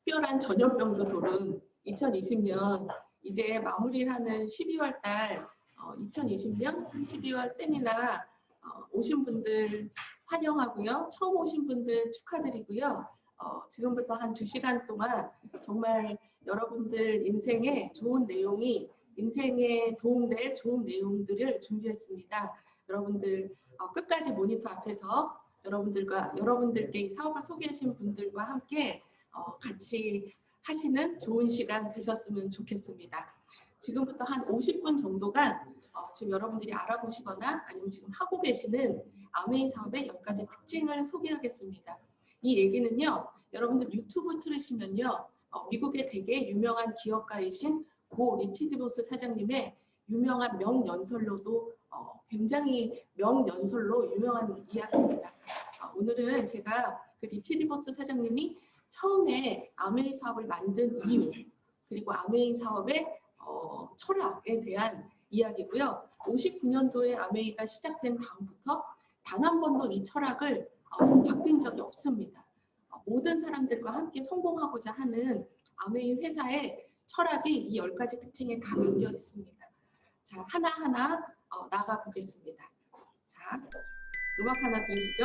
특별한 전염병도 도는 2020년 이제 마무리를 하는 12월 달 2020년 12월 세미나 오신 분들 환영하고요. 처음 오신 분들 축하드리고요. 지금부터 한 2시간 동안 정말 여러분들 인생에 좋은 내용이 인생에 도움될 좋은 내용들을 준비했습니다. 여러분들 끝까지 모니터 앞에서 여러분들께 이 사업을 소개하신 분들과 함께 같이 하시는 좋은 시간 되셨으면 좋겠습니다. 지금부터 한 50분 정도가 지금 여러분들이 알아보시거나 아니면 지금 하고 계시는 아메이 사업의 10가지 특징을 소개하겠습니다. 이 얘기는요, 여러분들 유튜브 틀으시면요, 미국의 되게 유명한 기업가이신 고 리치 디보스 사장님의 유명한 명연설로도 굉장히 명연설로 유명한 이야기입니다. 오늘은 제가 그 리치 디보스 사장님이 처음에 아메이 사업을 만든 이유, 그리고 아메이 사업의 철학에 대한 이야기고요. 59년도에 아메이가 시작된 다음부터 단 한 번도 이 철학을 바뀐 적이 없습니다. 모든 사람들과 함께 성공하고자 하는 아메이 회사의 철학이 이 10가지 특징에 다 담겨 있습니다. 자, 하나하나 나가 보겠습니다. 자, 음악 하나 들으시죠?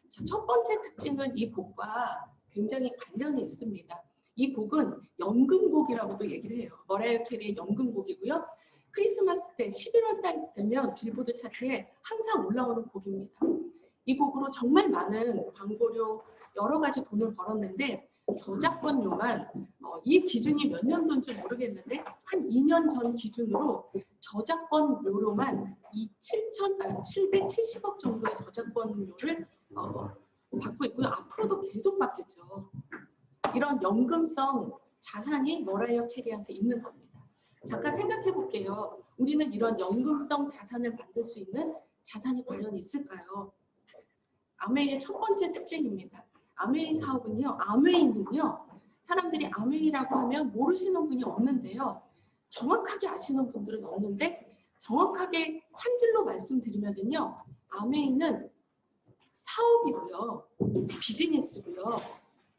자, 첫 번째 특징은 이 곡과 굉장히 관련이 있습니다. 이 곡은 연금곡이라고도 얘기를 해요. 머라이어 캐리의 연금곡이고요. 크리스마스 때 11월 달 되면 빌보드 차트에 항상 올라오는 곡입니다. 이 곡으로 정말 많은 광고료 여러 가지 돈을 벌었는데 저작권료만 이 기준이 몇 년도인지 모르겠는데 한 2년 전 기준으로 저작권료로만 770억 정도의 저작권료를 받고 있고요. 앞으로도 계속 받겠죠. 이런 연금성 자산이 머라이어 캐리한테 있는 겁니다. 잠깐 생각해 볼게요. 우리는 이런 연금성 자산을 만들 수 있는 자산이 과연 있을까요? 아메이의 첫 번째 특징입니다. 아메이 사업은요, 아메이는요, 사람들이 아메이라고 하면 모르시는 분이 없는데요. 정확하게 아시는 분들은 없는데 정확하게 한 줄로 말씀드리면요, 아메이는 사업이고요, 비즈니스고요.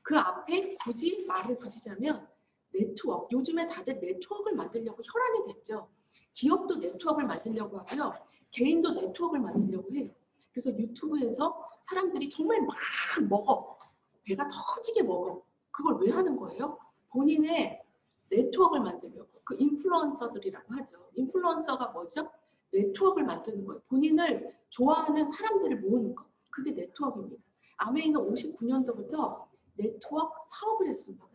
그 앞에 굳이 말을 붙이자면 네트워크, 요즘에 다들 네트워크를 만들려고 혈안이 됐죠. 기업도 네트워크를 만들려고 하고요. 개인도 네트워크를 만들려고 해요. 그래서 유튜브에서 사람들이 정말 막 먹어. 배가 터지게 먹어. 그걸 왜 하는 거예요? 본인의 네트워크를 만들려고. 그 인플루언서들이라고 하죠. 인플루언서가 뭐죠? 네트워크를 만드는 거예요. 본인을 좋아하는 사람들을 모으는 거. 그게 네트워크입니다. 아메이는 59년도부터 네트워크 사업을 했습니다.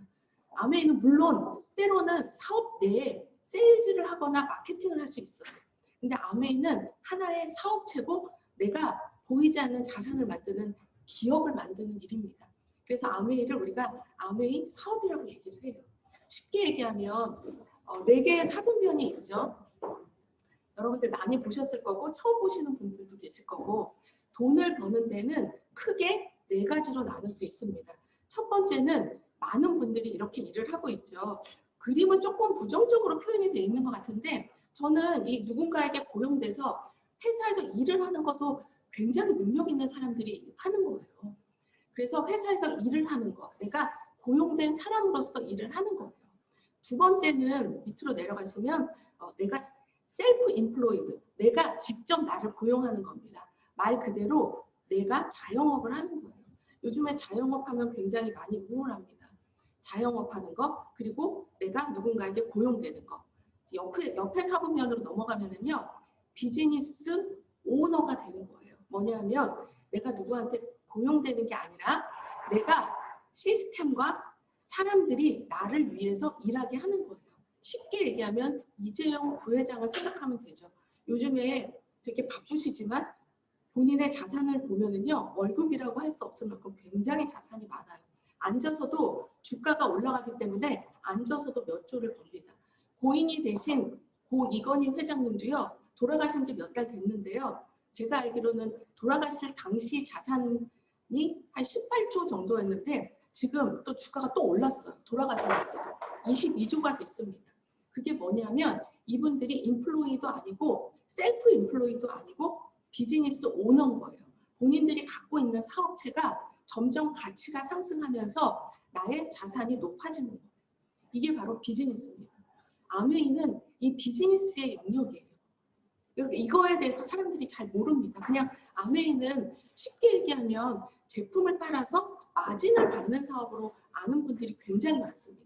아메이는 물론 때로는 사업 내에 세일즈를 하거나 마케팅을 할 수 있어요. 근데 아메이는 하나의 사업체고 내가 보이지 않는 자산을 만드는 기업을 만드는 일입니다. 그래서 아메이를 우리가 아메이 사업이라고 얘기를 해요. 쉽게 얘기하면 4개의 사분면이 있죠. 여러분들 많이 보셨을 거고 처음 보시는 분들도 계실 거고 돈을 버는 데는 크게 4가지로 나눌 수 있습니다. 첫 번째는 많은 분들이 이렇게 일을 하고 있죠. 그림은 조금 부정적으로 표현이 되어 있는 것 같은데 저는 이 누군가에게 고용돼서 회사에서 일을 하는 것도 굉장히 능력 있는 사람들이 하는 거예요. 그래서 회사에서 일을 하는 거, 내가 고용된 사람으로서 일을 하는 거예요. 두 번째는 밑으로 내려가시면 내가 셀프 인플로이드, 내가 직접 나를 고용하는 겁니다. 말 그대로 내가 자영업을 하는 거예요. 요즘에 자영업하면 굉장히 많이 우울합니다. 자영업하는 거, 그리고 내가 누군가에게 고용되는 거. 옆에 사분면으로 넘어가면은요, 비즈니스 오너가 되는 거예요. 뭐냐면 내가 누구한테 고용되는 게 아니라 내가 시스템과 사람들이 나를 위해서 일하게 하는 거예요. 쉽게 얘기하면 이재용 부회장을 생각하면 되죠. 요즘에 되게 바쁘시지만 본인의 자산을 보면은요, 월급이라고 할 수 없을 만큼 굉장히 자산이 많아요. 앉아서도 주가가 올라가기 때문에 앉아서도 몇 조를 법니다. 고인이 되신 고 이건희 회장님도요, 돌아가신 지 몇 달 됐는데요. 제가 알기로는 돌아가실 당시 자산이 한 18조 정도였는데 지금 또 주가가 또 올랐어요. 돌아가셨는데도 22조가 됐습니다. 그게 뭐냐면 이분들이 인플로이도 아니고 셀프 인플로이도 아니고 비즈니스 오너인 거예요. 본인들이 갖고 있는 사업체가 점점 가치가 상승하면서 나의 자산이 높아지는 거예요. 이게 바로 비즈니스입니다. 아메이는 이 비즈니스의 영역이에요. 이거에 대해서 사람들이 잘 모릅니다. 그냥 아메이는 쉽게 얘기하면 제품을 팔아서 마진을 받는 사업으로 아는 분들이 굉장히 많습니다.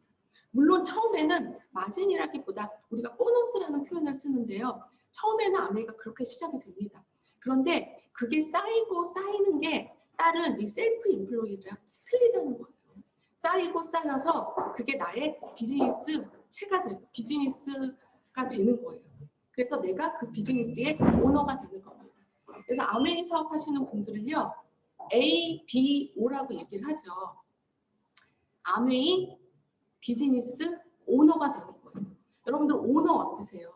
물론 처음에는 마진이라기보다 우리가 보너스라는 표현을 쓰는데요. 처음에는 아메이가 그렇게 시작이 됩니다. 그런데 그게 쌓이고 쌓이는 게 다른 이 셀프 인플로이드랑 틀리다는 거예요. 쌓이고 쌓여서 그게 나의 비즈니스가 되는 거예요. 그래서 내가 그 비즈니스의 오너가 되는 겁니다. 그래서 아메이 사업하시는 분들은요, A, B, O라고 얘기를 하죠. 아메이 비즈니스 오너가 되는 거예요. 여러분들 오너 어떠세요?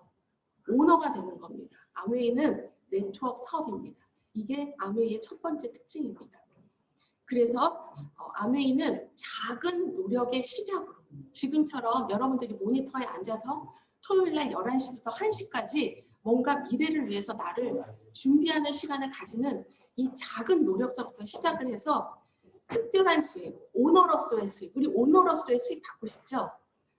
오너가 되는 겁니다. 아메이는 네트워크 사업입니다. 이게 아메이의 첫 번째 특징입니다. 그래서 아메이는 작은 노력의 시작으로 지금처럼 여러분들이 모니터에 앉아서 토요일날 11시부터 1시까지 뭔가 미래를 위해서 나를 준비하는 시간을 가지는 이 작은 노력서부터 시작을 해서 특별한 수입, 오너로서의 수입, 우리 오너로서의 수입 받고 싶죠?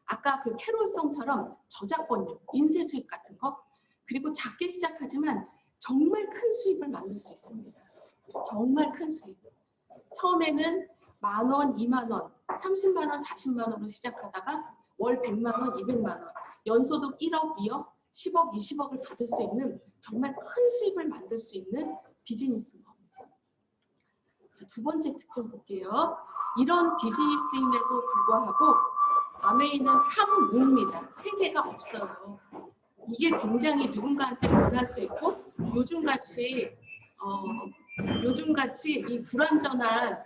아까 그 캐롤송처럼 저작권료, 인쇄 수입 같은 거, 그리고 작게 시작하지만 정말 큰 수입을 만들 수 있습니다. 정말 큰 수입. 처음에는 10,000원, 20,000원, 300,000원, 400,000원으로 시작하다가 월 100,000원, 200,000원, 연소득 1억, 2억, 10억, 20억을 받을 수 있는 정말 큰 수입을 만들 수 있는 비즈니스인 겁니다. 자, 두 번째 특징 볼게요. 이런 비즈니스임에도 불구하고 아메이는 3무입니다. 3개가 없어요. 이게 굉장히 누군가한테 변할 수 있고 요즘같이 이 불완전한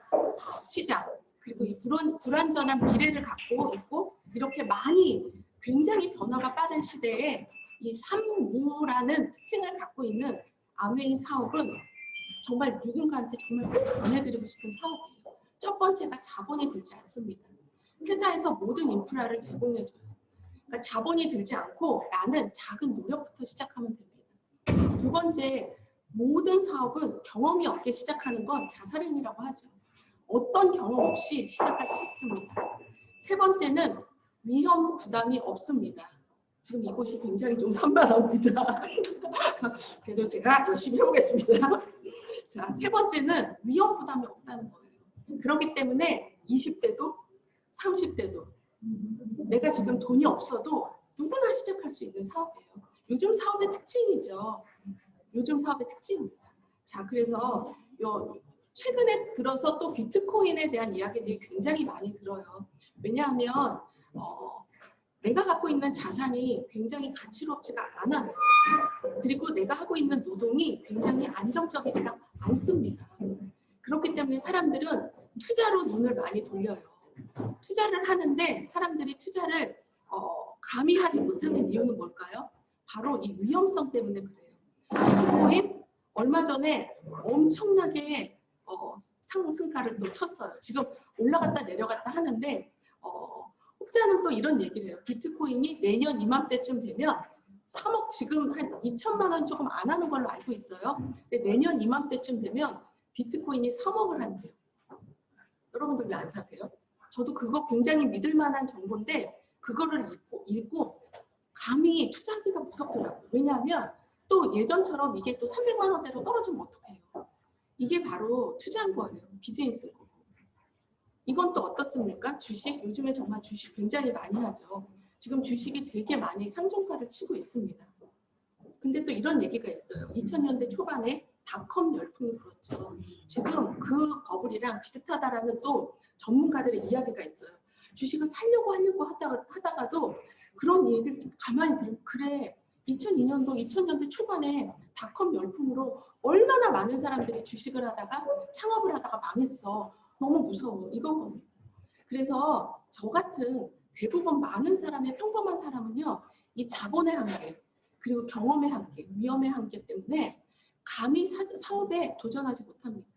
시장 그리고 이 불완전한 미래를 갖고 있고 이렇게 많이 굉장히 변화가 빠른 시대에 이 3무라는 특징을 갖고 있는 아메이 사업은 정말 누군가한테 정말 꼭 권해드리고 싶은 사업이에요. 첫 번째가 자본이 들지 않습니다. 회사에서 모든 인프라를 제공해줘요. 그러니까 자본이 들지 않고 나는 작은 노력부터 시작하면 됩니다. 두 번째, 모든 사업은 경험이 없게 시작하는 건 자살행위라고 하죠. 어떤 경험 없이 시작할 수 있습니다. 세 번째는 위험 부담이 없습니다. 지금 이곳이 굉장히 좀 산만합니다. 그래도 제가 열심히 해보겠습니다. 자, 세 번째는 위험 부담이 없다는 거예요. 그렇기 때문에 20대도 30대도 내가 지금 돈이 없어도 누구나 시작할 수 있는 사업이에요. 요즘 사업의 특징이죠. 요즘 사업의 특징입니다. 자, 그래서 최근에 들어서 또 비트코인에 대한 이야기들이 굉장히 많이 들어요. 왜냐하면 내가 갖고 있는 자산이 굉장히 가치롭지가 않아요. 그리고 내가 하고 있는 노동이 굉장히 안정적이지가 않습니다. 그렇기 때문에 사람들은 투자로 눈을 많이 돌려요. 투자를 하는데 사람들이 투자를 감히 하지 못하는 이유는 뭘까요? 바로 이 위험성 때문에 그래요. 비트코인 얼마 전에 엄청나게 상승가를 또 쳤어요. 지금 올라갔다 내려갔다 하는데 혹자는 또 이런 얘기를 해요. 비트코인이 내년 이맘때쯤 되면 3억 지금 한 2천만 원 조금 안 하는 걸로 알고 있어요. 근데 내년 이맘때쯤 되면 비트코인이 3억을 한대요. 여러분들 왜 안 사세요? 저도 그거 굉장히 믿을 만한 정보인데 그거를 읽고 감히 투자하기가 무섭더라고요. 왜냐하면 또 예전처럼 이게 또 300만 원대로 떨어지면 어떡해요. 이게 바로 투자한 거예요. 비즈니스인 거고. 이건 또 어떻습니까? 주식, 요즘에 정말 주식 굉장히 많이 하죠. 지금 주식이 되게 많이 상종가를 치고 있습니다. 근데 또 이런 얘기가 있어요. 2000년대 초반에 닷컴 열풍이 불었죠. 지금 그 버블이랑 비슷하다라는 또 전문가들의 이야기가 있어요. 주식을 하려고 하다가도 그런 얘기를 가만히 들으면 그래 2002년도 2000년대 초반에 닷컴 열풍으로 얼마나 많은 사람들이 주식을 하다가 창업을 하다가 망했어. 너무 무서워. 이건 겁니다. 그래서 저 같은 대부분 많은 사람의 평범한 사람은요. 이 자본의 한계 그리고 경험의 한계, 위험의 한계 때문에 감히 사업에 도전하지 못합니다.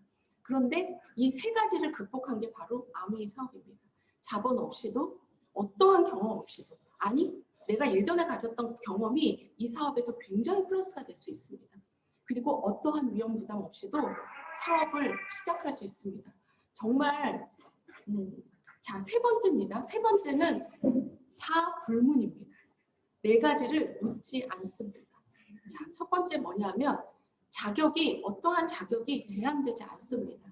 그런데 이 세 가지를 극복한 게 바로 아메이 사업입니다. 자본 없이도 어떠한 경험 없이도 아니 내가 예전에 가졌던 경험이 이 사업에서 굉장히 플러스가 될 수 있습니다. 그리고 어떠한 위험 부담 없이도 사업을 시작할 수 있습니다. 정말 자, 세 번째입니다. 세 번째는 사불문입니다. 네 가지를 묻지 않습니다. 자, 첫 번째 뭐냐면 어떠한 자격이 제한되지 않습니다.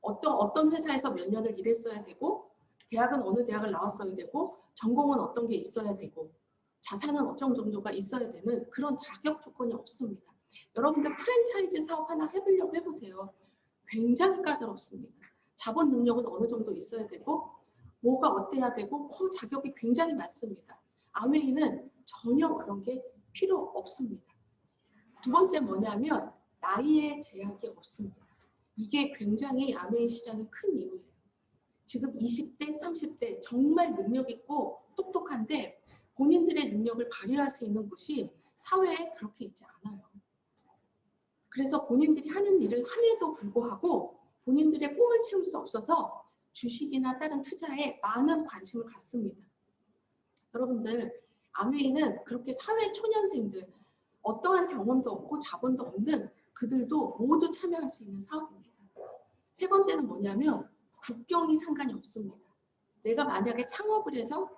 어떤 회사에서 몇 년을 일했어야 되고 대학은 어느 대학을 나왔어야 되고 전공은 어떤 게 있어야 되고 자산은 어떤 정도가 있어야 되는 그런 자격 조건이 없습니다. 여러분들 프랜차이즈 사업 하나 해보려고 해보세요. 굉장히 까다롭습니다. 자본 능력은 어느 정도 있어야 되고 뭐가 어때야 되고 자격이 굉장히 많습니다. 아메이는 전혀 그런 게 필요 없습니다. 두 번째 뭐냐면 나이에 제약이 없습니다. 이게 굉장히 아메이 시장의 큰 이유예요. 지금 20대, 30대 정말 능력 있고 똑똑한데 본인들의 능력을 발휘할 수 있는 곳이 사회에 그렇게 있지 않아요. 그래서 본인들이 하는 일을 함에도 불구하고 본인들의 꿈을 채울 수 없어서 주식이나 다른 투자에 많은 관심을 갖습니다. 여러분들 아메이는 그렇게 사회 초년생들 어떠한 경험도 없고 자본도 없는 그들도 모두 참여할 수 있는 사업입니다. 세 번째는 뭐냐면 국경이 상관이 없습니다. 내가 만약에 창업을 해서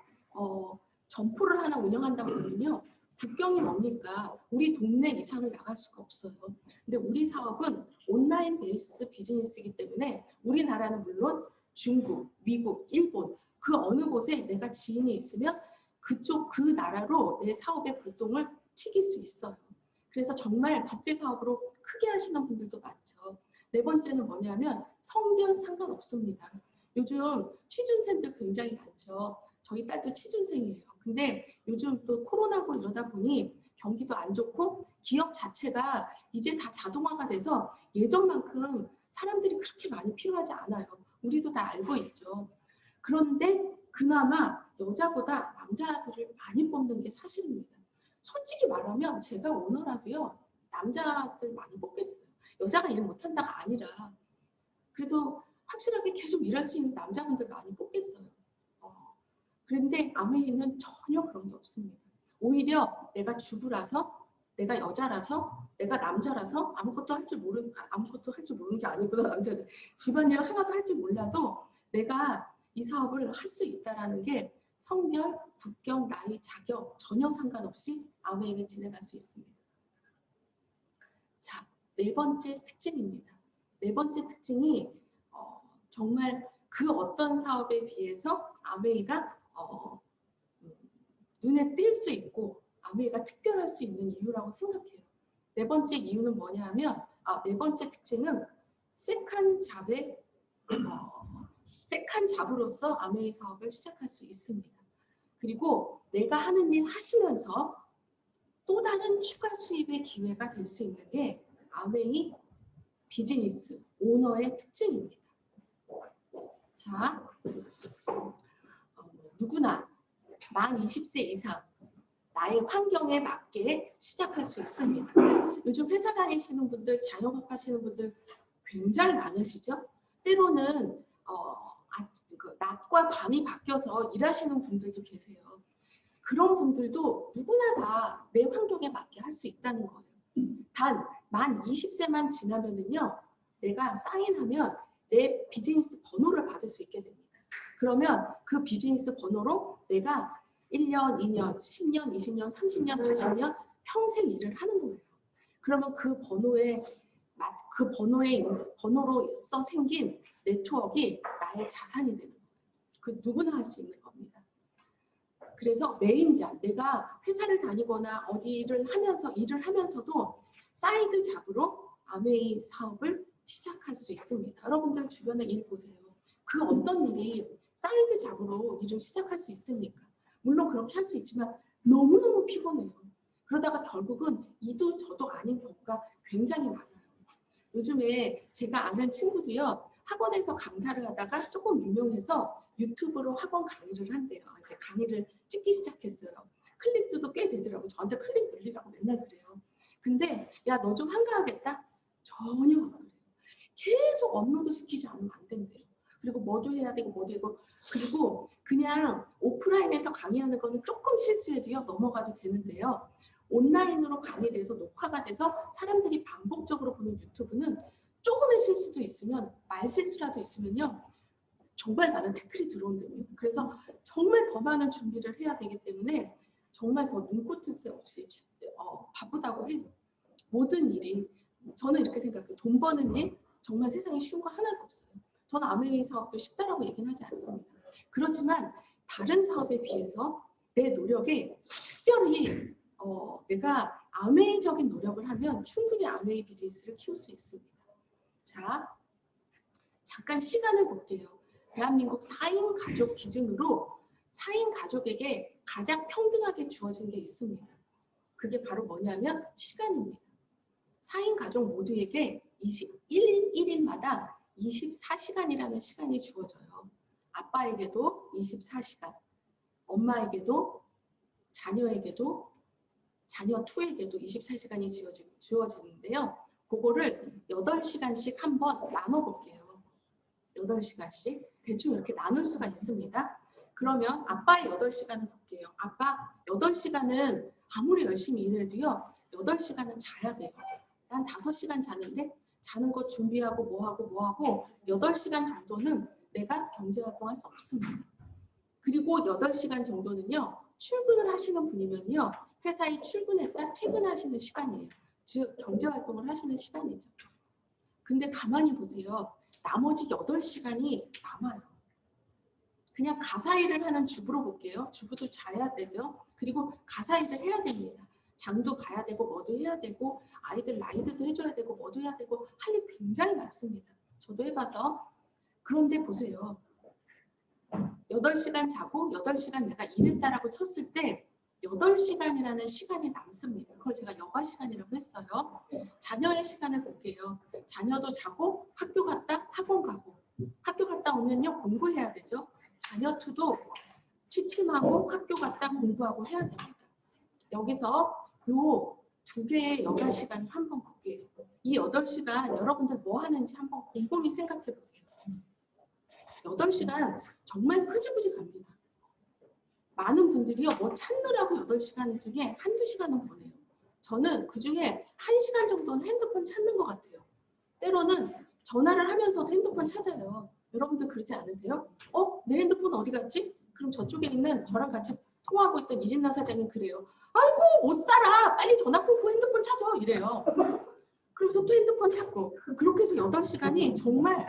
점포를 하나 운영한다고 하면요. 국경이 뭡니까? 우리 동네 이상을 나갈 수가 없어요. 근데 우리 사업은 온라인 베이스 비즈니스이기 때문에 우리나라는 물론 중국, 미국, 일본 그 어느 곳에 내가 지인이 있으면 그 나라로 내 사업의 불똥을 튀길 수 있어요. 그래서 정말 국제 사업으로 크게 하시는 분들도 많죠. 네 번째는 뭐냐면 성별 상관없습니다. 요즘 취준생들 굉장히 많죠. 저희 딸도 취준생이에요. 근데 요즘 또 코로나고 이러다 보니 경기도 안 좋고 기업 자체가 이제 다 자동화가 돼서 예전만큼 사람들이 그렇게 많이 필요하지 않아요. 우리도 다 알고 있죠. 그런데 그나마 여자보다 남자들을 많이 뽑는 게 사실입니다. 솔직히 말하면 제가 오너라도요. 남자들 많이 뽑겠어요. 여자가 일 못한다가 아니라 그래도 확실하게 계속 일할 수 있는 남자분들 많이 뽑겠어요. 그런데 아메이는 전혀 그런 게 없습니다. 오히려 내가 주부라서 내가 여자라서 내가 남자라서 아무것도 할 줄 모르는 게 아니구나. 남자들 집안일 하나도 할 줄 몰라도 내가 이 사업을 할 수 있다라는 게 성별, 국경, 나이, 자격 전혀 상관없이 아메이는 진행할 수 있습니다. 자, 네 번째 특징입니다. 네 번째 특징이 정말 그 어떤 사업에 비해서 아메이가 눈에 띌 수 있고 아메이가 특별할 수 있는 이유라고 생각해요. 네 번째 이유는 뭐냐면 네 번째 특징은 세컨 잡으로서 아메이 사업을 시작할 수 있습니다. 그리고 내가 하는 일 하시면서 또 다른 추가 수입의 기회가 될 수 있는 게 아메이 비즈니스 오너의 특징입니다. 자, 누구나 만 20세 이상 나의 환경에 맞게 시작할 수 있습니다. 요즘 회사 다니시는 분들, 자영업 하시는 분들 굉장히 많으시죠? 때로는 낮과 밤이 바뀌어서 일하시는 분들도 계세요. 그런 분들도 누구나 다 내 환경에 맞게 할 수 있다는 거예요. 단 만 20세만 지나면은요, 내가 사인하면 내 비즈니스 번호를 받을 수 있게 됩니다. 그러면 그 비즈니스 번호로 내가 1년, 2년, 10년, 20년, 30년, 40년 평생 일을 하는 거예요. 그러면 그 번호에 그 번호로서 생긴 네트워크가 나의 자산이 되는 거예요. 그 누구나 할 수 있는 겁니다. 그래서 메인잡, 내가 회사를 다니거나 어디를 하면서 일을 하면서도 사이드 잡으로 아메이 사업을 시작할 수 있습니다. 여러분들 주변에 일 보세요. 그 어떤 일이 사이드 잡으로 일을 시작할 수 있습니까? 물론 그렇게 할 수 있지만 너무너무 피곤해요. 그러다가 결국은 이도 저도 아닌 경우가 굉장히 많아요. 요즘에 제가 아는 친구도요. 학원에서 강사를 하다가 조금 유명해서 유튜브로 학원 강의를 한대요. 이제 강의를 찍기 시작했어요. 클릭 수도 꽤 되더라고요. 저한테 클릭 늘리라고 맨날 그래요. 근데 야, 너 좀 한가하겠다? 전혀 안 그래요. 계속 업로드 시키지 않으면 안 된대요. 그리고 뭐도 해야 되고 뭐도 되고 그리고 그냥 오프라인에서 강의하는 거는 조금 실수해도요. 넘어가도 되는데요. 온라인으로 강의돼서 녹화가 돼서 사람들이 반복적으로 보는 유튜브는 조금의 실수도 있으면 말실수라도 있으면요. 정말 많은 태클이 들어온답니다. 그래서 정말 더 많은 준비를 해야 되기 때문에 정말 더 눈꽃을 새 없이 바쁘다고 해요. 모든 일이 저는 이렇게 생각해요. 돈 버는 일 정말 세상에 쉬운 거 하나도 없어요. 저는 아메이 사업도 쉽다라고 얘기는 하지 않습니다. 그렇지만 다른 사업에 비해서 내 노력에 특별히 내가 아메이적인 노력을 하면 충분히 아메이 비즈니스를 키울 수 있습니다. 자, 잠깐 시간을 볼게요. 대한민국 4인 가족 기준으로 4인 가족에게 가장 평등하게 주어진 게 있습니다. 그게 바로 뭐냐면 시간입니다. 4인 가족 모두에게 1인마다 24시간이라는 시간이 주어져요. 아빠에게도 24시간, 엄마에게도, 자녀에게도, 자녀 2에게도 24시간이 주어지는데요. 그거를 8시간씩 한번 나눠볼게요. 8시간씩. 대충 이렇게 나눌 수가 있습니다. 그러면 아빠의 8시간을 볼게요. 아빠 8시간은 아무리 열심히 일해도요. 8시간은 자야 돼요. 난 5시간 자는데 자는 거 준비하고 뭐하고 8시간 정도는 내가 경제활동할 수 없습니다. 그리고 8시간 정도는요. 출근을 하시는 분이면요. 회사에 출근했다 퇴근하시는 시간이에요. 즉 경제활동을 하시는 시간이죠. 근데 가만히 보세요. 나머지 8시간이 남아요. 그냥 가사일을 하는 주부로 볼게요. 주부도 자야 되죠. 그리고 가사일을 해야 됩니다. 장도 봐야 되고 뭐도 해야 되고 아이들 라이드도 해줘야 되고 뭐도 해야 되고 할 일 굉장히 많습니다. 저도 해봐서. 그런데 보세요. 8시간 자고 8시간 내가 일했다라고 쳤을 때 8시간이라는 시간이 남습니다. 그걸 제가 여가 시간이라고 했어요. 자녀의 시간을 볼게요. 자녀도 자고 학교 갔다 학원 가고 학교 갔다 오면요 공부해야 되죠. 자녀 2도 취침하고 학교 갔다 공부하고 해야 됩니다. 여기서 요 2개의 여가 시간을 한번 볼게요. 이 8시간 여러분들 뭐 하는지 한번 곰곰이 생각해 보세요. 8시간 정말 흐지부지 갑니다. 많은 분들이요 뭐 찾느라고 8시간 중에 한두 시간은 보내요. 저는 그 중에 1시간 정도는 핸드폰 찾는 것 같아요. 때로는 전화를 하면서도 핸드폰 찾아요. 여러분들 그러지 않으세요? 내 핸드폰 어디 갔지? 그럼 저쪽에 있는 저랑 같이 통화하고 있던 이진나 사장님 그래요. 아이고 못 살아. 빨리 전화 끊고 핸드폰 찾아. 이래요. 그러면서 또 핸드폰 찾고 그렇게 해서 8시간이 정말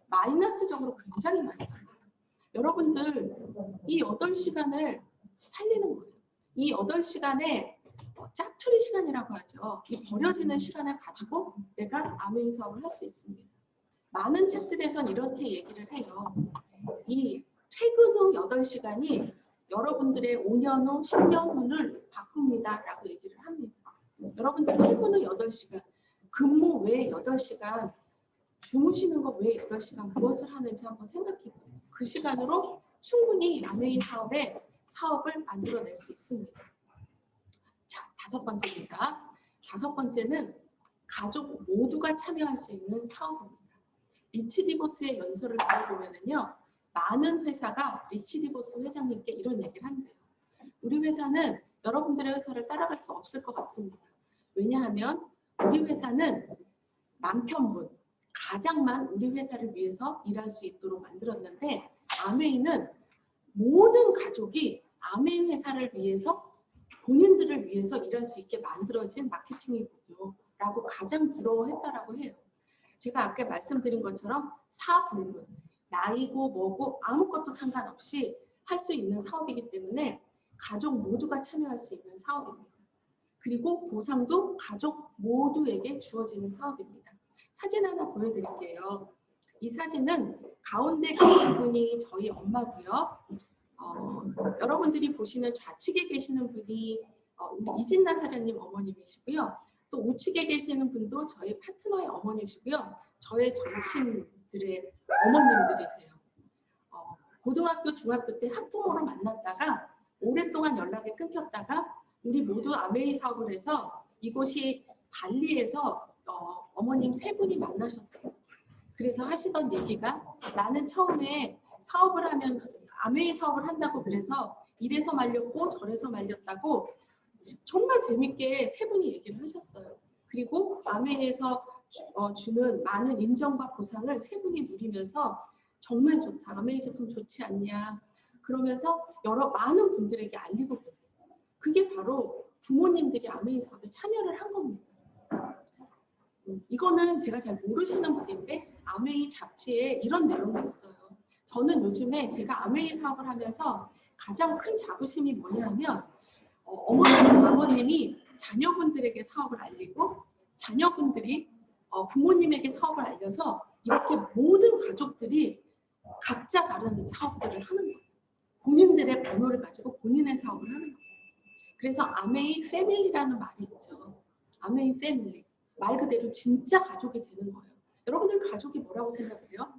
마이너스적으로 굉장히 많이 가요. 여러분들 이 8시간을 살리는 거예요. 이 8시간에 짜투리 시간이라고 하죠. 이 버려지는 시간을 가지고 내가 아메이 사업을 할 수 있습니다. 많은 책들에선 이렇게 얘기를 해요. 이 퇴근 후 8시간이 여러분들의 5년 후, 10년 후를 바꿉니다. 라고 얘기를 합니다. 여러분들 퇴근 후 8시간, 근무 외에 8시간, 주무시는 거 외에 8시간 무엇을 하는지 한번 생각해 보세요. 그 시간으로 충분히 아메이 사업을 만들어낼 수 있습니다. 자, 5번째입니다. 5번째는 가족 모두가 참여할 수 있는 사업입니다. 리치 디보스의 연설을 들어보면요. 많은 회사가 리치 디보스 회장님께 이런 얘기를 한대요. 우리 회사는 여러분들의 회사를 따라갈 수 없을 것 같습니다. 왜냐하면 우리 회사는 남편분, 가장만 우리 회사를 위해서 일할 수 있도록 만들었는데 아메이는 모든 가족이 아메이 회사를 위해서 본인들을 위해서 일할 수 있게 만들어진 마케팅이군요. 라고 가장 부러워했다라고 해요. 제가 아까 말씀드린 것처럼 사불문, 나이고 뭐고 아무것도 상관없이 할 수 있는 사업이기 때문에 가족 모두가 참여할 수 있는 사업입니다. 그리고 보상도 가족 모두에게 주어지는 사업입니다. 사진 하나 보여드릴게요. 이 사진은 가운데 계신 분이 저희 엄마고요. 여러분들이 보시는 좌측에 계시는 분이 우리 이진나 사장님 어머님이시고요. 또 우측에 계시는 분도 저희 파트너의 어머니시고요. 저의 절친들의 어머님들이세요. 고등학교, 중학교 때 학부모로 만났다가 오랫동안 연락이 끊겼다가 우리 모두 아메이 사업을 해서 이곳이 발리에서 어머님 세 분이 만나셨어요. 그래서 하시던 얘기가 나는 처음에 사업을 하면 아메이 사업을 한다고 그래서 이래서 말렸고 저래서 말렸다고 정말 재밌게 세 분이 얘기를 하셨어요. 그리고 아메이에서 주는 많은 인정과 보상을 세 분이 누리면서 정말 좋다. 아메이 제품 좋지 않냐. 그러면서 많은 분들에게 알리고 계세요. 그게 바로 부모님들이 아메이 사업에 참여를 한 겁니다. 이거는 제가 잘 모르시는 분인데 아메이 잡지에 이런 내용이 있어요. 저는 요즘에 제가 아메이 사업을 하면서 가장 큰 자부심이 뭐냐면 어머님, 아버님이 자녀분들에게 사업을 알리고 자녀분들이 부모님에게 사업을 알려서 이렇게 모든 가족들이 각자 다른 사업들을 하는 거예요. 본인들의 번호를 가지고 본인의 사업을 하는 거예요. 그래서 아메이 패밀리라는 말이 있죠. 아메이 패밀리. 말 그대로 진짜 가족이 되는 거예요. 여러분들 가족이 뭐라고 생각해요?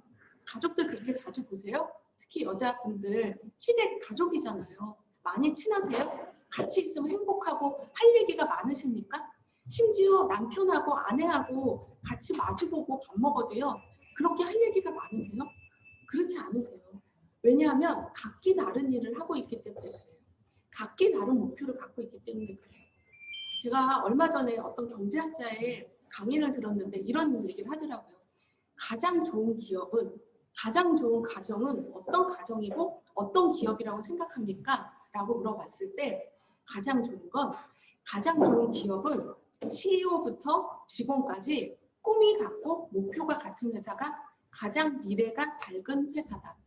가족들 그렇게 자주 보세요? 특히 여자분들 시댁 가족이잖아요. 많이 친하세요? 같이 있으면 행복하고 할 얘기가 많으십니까? 심지어 남편하고 아내하고 같이 마주보고 밥 먹어도요. 그렇게 할 얘기가 많으세요? 그렇지 않으세요. 왜냐하면 각기 다른 일을 하고 있기 때문에 그래요. 각기 다른 목표를 갖고 있기 때문에 그래요. 제가 얼마 전에 어떤 경제학자의 강의를 들었는데 이런 얘기를 하더라고요. 가장 좋은 기업은, 가장 좋은 가정은 어떤 가정이고 어떤 기업이라고 생각합니까? 라고 물어봤을 때 가장 좋은 기업은 CEO부터 직원까지 꿈이 같고 목표가 같은 회사가 가장 미래가 밝은 회사다.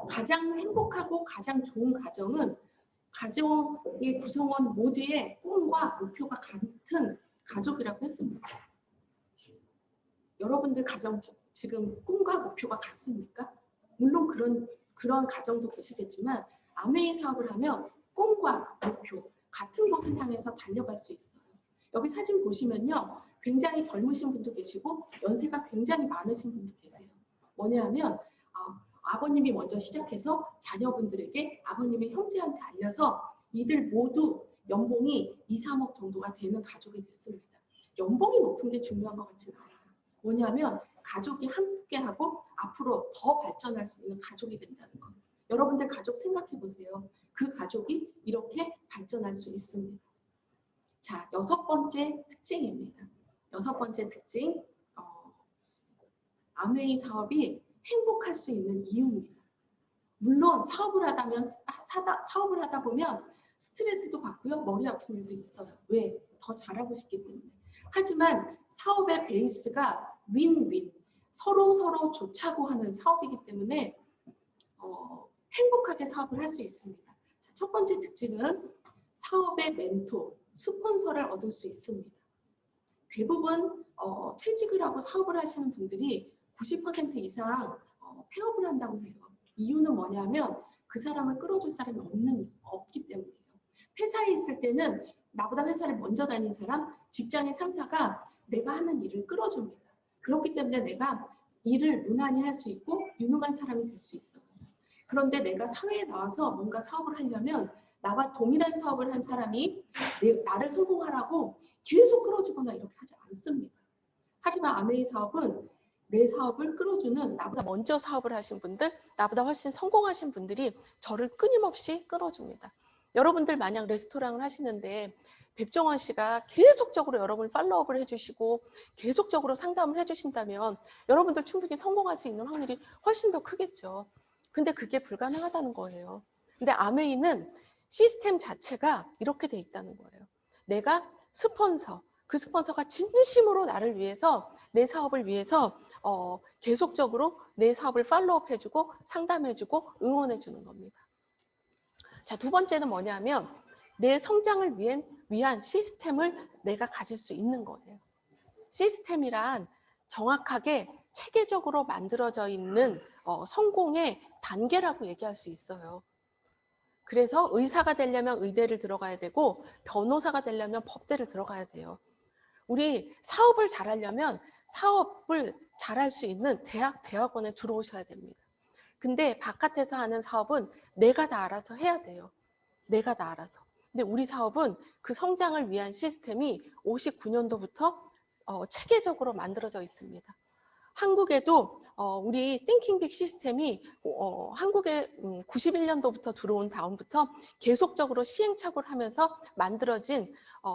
가장 행복하고 가장 좋은 가정은 가정의 구성원 모두의 꿈과 목표가 같은 가족이라고 했습니다. 여러분들 가정 지금 꿈과 목표가 같습니까? 물론 그런 가정도 계시겠지만 아메이 사업을 하면 꿈과 목표 같은 곳을 향해서 달려갈 수 있어요. 여기 사진 보시면요. 굉장히 젊으신 분도 계시고 연세가 굉장히 많으신 분도 계세요. 뭐냐면 아버님이 먼저 시작해서 자녀분들에게 아버님의 형제한테 알려서 이들 모두 연봉이 2, 3억 정도가 되는 가족이 됐습니다. 연봉이 높은 게 중요한 것 같지는 않아요. 뭐냐면 가족이 함께하고 앞으로 더 발전할 수 있는 가족이 된다는 거. 여러분들 가족 생각해 보세요. 그 가족이 이렇게 발전할 수 있습니다. 자, 6번째 특징입니다. 6번째 특징, 아메이 사업이 행복할 수 있는 이유입니다. 물론 사업을 하다 보면 스트레스도 받고요. 머리 아픈 일도 있어요. 왜? 더 잘하고 싶기 때문에. 하지만 사업의 베이스가 윈윈, 서로 좋자고 하는 사업이기 때문에 행복하게 사업을 할 수 있습니다. 자, 첫 번째 특징은 사업의 멘토, 스폰서를 얻을 수 있습니다. 대부분 퇴직을 하고 사업을 하시는 분들이 90% 이상 폐업을 한다고 해요. 이유는 뭐냐면 그 사람을 끌어줄 사람이 없기 때문이에요. 회사에 있을 때는 나보다 회사를 먼저 다닌 사람, 직장의 상사가 내가 하는 일을 끌어줍니다. 그렇기 때문에 내가 일을 무난히 할 수 있고 유능한 사람이 될 수 있어요. 그런데 내가 사회에 나와서 뭔가 사업을 하려면 나와 동일한 사업을 한 사람이 나를 성공하라고 계속 끌어주거나 이렇게 하지 않습니다. 하지만 아메이 사업은 내 사업을 끌어주는 나보다 먼저 사업을 하신 분들, 나보다 훨씬 성공하신 분들이 저를 끊임없이 끌어줍니다. 여러분들 만약 레스토랑을 하시는데 백종원 씨가 계속적으로 여러분을 팔로우업을 해주시고 계속적으로 상담을 해주신다면 여러분들 충분히 성공할 수 있는 확률이 훨씬 더 크겠죠. 근데 그게 불가능하다는 거예요. 근데 아메이는 시스템 자체가 이렇게 돼 있다는 거예요. 내가 스폰서, 그 스폰서가 진심으로 나를 위해서 내 사업을 위해서 계속적으로 내 사업을 팔로우업 해주고 상담해주고 응원해주는 겁니다. 자, 두 번째는 뭐냐면 내 성장을 위한 시스템을 내가 가질 수 있는 거예요. 시스템이란 정확하게 체계적으로 만들어져 있는 성공의 단계라고 얘기할 수 있어요. 그래서 의사가 되려면 의대를 들어가야 되고 변호사가 되려면 법대를 들어가야 돼요. 우리 사업을 잘하려면 사업을 잘할 수 있는 대학원에 들어오셔야 됩니다. 근데 바깥에서 하는 사업은 내가 다 알아서 해야 돼요. 내가 다 알아서. 근데 우리 사업은 그 성장을 위한 시스템이 59년도부터 체계적으로 만들어져 있습니다. 한국에도 우리 띵킹빅 시스템이 한국에 91년도부터 들어온 다음부터 계속적으로 시행착오를 하면서 만들어진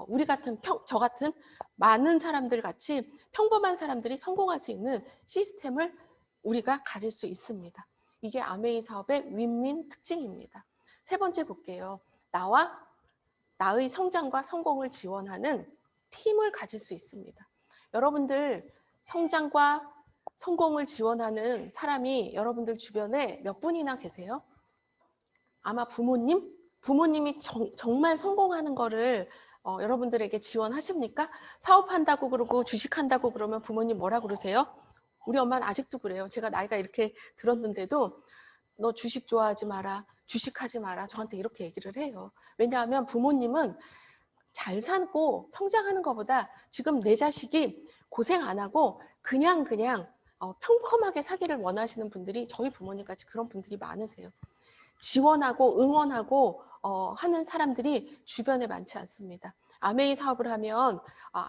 우리 같은 저 같은 많은 사람들 같이 평범한 사람들이 성공할 수 있는 시스템을 우리가 가질 수 있습니다. 이게 아메이 사업의 윈윈 특징입니다. 세 번째 볼게요. 나의 성장과 성공을 지원하는 팀을 가질 수 있습니다. 여러분들 성장과 성공을 지원하는 사람이 여러분들 주변에 몇 분이나 계세요? 아마 부모님이 정말 성공하는 거를 여러분들에게 지원하십니까? 사업한다고 그러고 주식한다고 그러면 부모님 뭐라 그러세요? 우리 엄마는 아직도 그래요. 제가 나이가 이렇게 들었는데도 너 주식 좋아하지 마라, 주식하지 마라, 저한테 이렇게 얘기를 해요. 왜냐하면 부모님은 잘 살고 성장하는 것보다 지금 내 자식이 고생 안 하고 그냥 평범하게 사기를 원하시는 분들이 저희 부모님같이 그런 분들이 많으세요. 지원하고 응원하고 하는 사람들이 주변에 많지 않습니다. 아메이 사업을 하면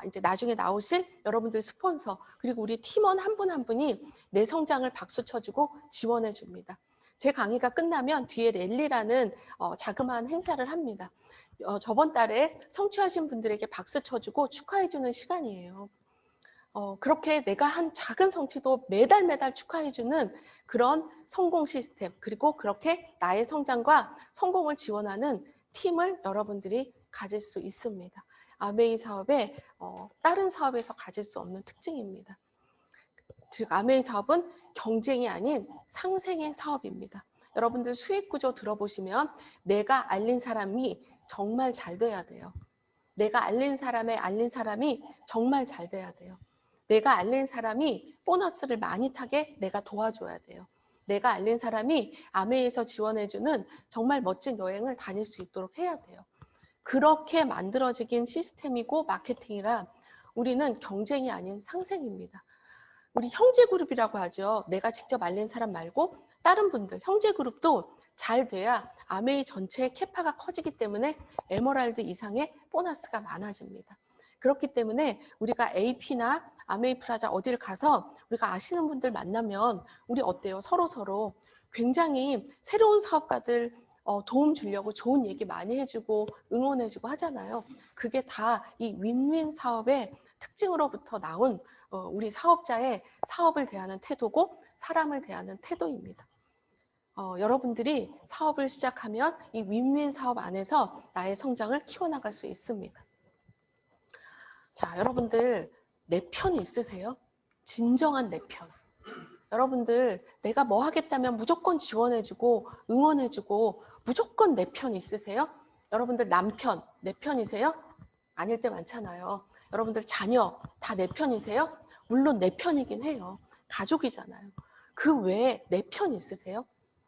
이제 나중에 나오실 여러분들 스폰서 그리고 우리 팀원 한 분 한 분이 내 성장을 박수 쳐주고 지원해 줍니다. 제 강의가 끝나면 뒤에 랠리라는 자그마한 행사를 합니다. 저번 달에 성취하신 분들에게 박수 쳐주고 축하해주는 시간이에요. 그렇게 내가 한 작은 성취도 매달 축하해주는 그런 성공 시스템 그리고 그렇게 나의 성장과 성공을 지원하는 팀을 여러분들이 가질 수 있습니다. 아메이 사업의 다른 사업에서 가질 수 없는 특징입니다. 즉 아메이 사업은 경쟁이 아닌 상생의 사업입니다. 여러분들 수익 구조 들어보시면 내가 알린 사람이 정말 잘 돼야 돼요. 내가 알린 사람이 정말 잘 돼야 돼요. 내가 알린 사람이 보너스를 많이 타게 내가 도와줘야 돼요. 내가 알린 사람이 아메이에서 지원해주는 정말 멋진 여행을 다닐 수 있도록 해야 돼요. 그렇게 만들어지긴 시스템이고 마케팅이라 우리는 경쟁이 아닌 상생입니다. 우리 형제그룹이라고 하죠. 내가 직접 알린 사람 말고 다른 분들, 형제그룹도 잘 돼야 아메이 전체의 캐파가 커지기 때문에 에메랄드 이상의 보너스가 많아집니다. 그렇기 때문에 우리가 AP나 아메이 프라자 어딜 가서 우리가 아시는 분들 만나면 우리 어때요? 서로 굉장히 새로운 사업가들 도움 주려고 좋은 얘기 많이 해주고 응원해주고 하잖아요. 그게 다 이 윈윈 사업의 특징으로부터 나온 우리 사업자의 사업을 대하는 태도고 사람을 대하는 태도입니다. 여러분들이 사업을 시작하면 이 윈윈 사업 안에서 나의 성장을 키워나갈 수 있습니다. 자, 여러분들 내 편이 있으세요? 진정한 내 편. 여러분들 내가 뭐 하겠다면 무조건 지원해주고 응원해주고 무조건 내 편 있으세요? 여러분들 남편 내 편이세요? 아닐 때 많잖아요. 여러분들 자녀 다 내 편이세요? 물론 내 편이긴 해요. 가족이잖아요. 그 외에 내 편 있으세요?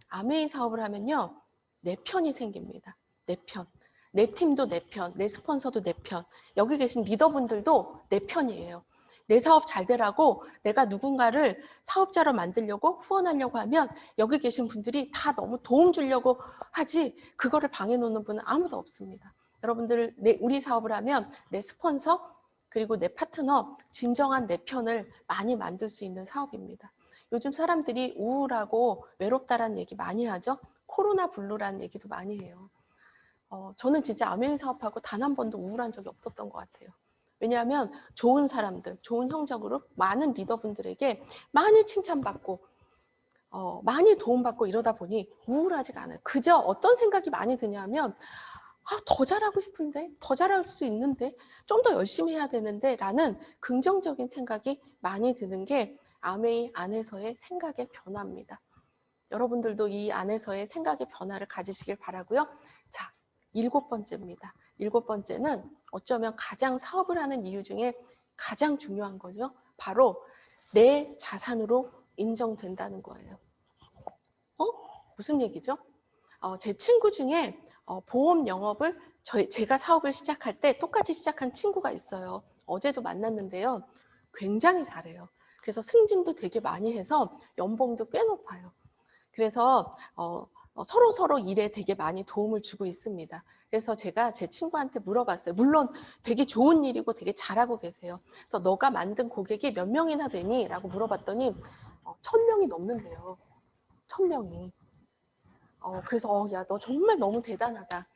아메이 사업을 하면요. 내 편이 생깁니다. 내 편. 내 팀도 내 편, 내 스폰서도 내 편, 여기 계신 리더분들도 내 편이에요. 내 사업 잘 되라고 내가 누군가를 사업자로 만들려고 후원하려고 하면 여기 계신 분들이 다 너무 도움 주려고 하지 그거를 방해놓는 분은 아무도 없습니다. 여러분들 우리 사업을 하면 내 스폰서 그리고 내 파트너 진정한 내 편을 많이 만들 수 있는 사업입니다. 요즘 사람들이 우울하고 외롭다라는 얘기 많이 하죠. 코로나 블루라는 얘기도 많이 해요. 저는 진짜 아메이 사업하고 단 한 번도 우울한 적이 없었던 것 같아요. 왜냐하면 좋은 사람들, 좋은 형제그룹, 많은 리더분들에게 많이 칭찬받고 많이 도움받고 이러다 보니 우울하지가 않아요. 그저 어떤 생각이 많이 드냐면 더 잘하고 싶은데, 더 잘할 수 있는데, 좀 더 열심히 해야 되는데 라는 긍정적인 생각이 많이 드는 게 아메이 안에서의 생각의 변화입니다. 여러분들도 이 안에서의 생각의 변화를 가지시길 바라고요. 자, 7번째입니다. 7번째는 어쩌면 가장 사업을 하는 이유 중에 가장 중요한 거죠. 바로 내 자산으로 인정된다는 거예요. 무슨 얘기죠? 제 친구 중에 보험 영업을 제가 사업을 시작할 때 똑같이 시작한 친구가 있어요. 어제도 만났는데요. 굉장히 잘해요. 그래서 승진도 되게 많이 해서 연봉도 꽤 높아요. 그래서 서로 일에 되게 많이 도움을 주고 있습니다. 그래서 제가 제 친구한테 물어봤어요. 물론 되게 좋은 일이고 되게 잘하고 계세요. 그래서 너가 만든 고객이 몇 명이나 되니? 라고 물어봤더니 1000명이 넘는데요. 1000명이. 그래서 야, 너 정말 너무 대단하다.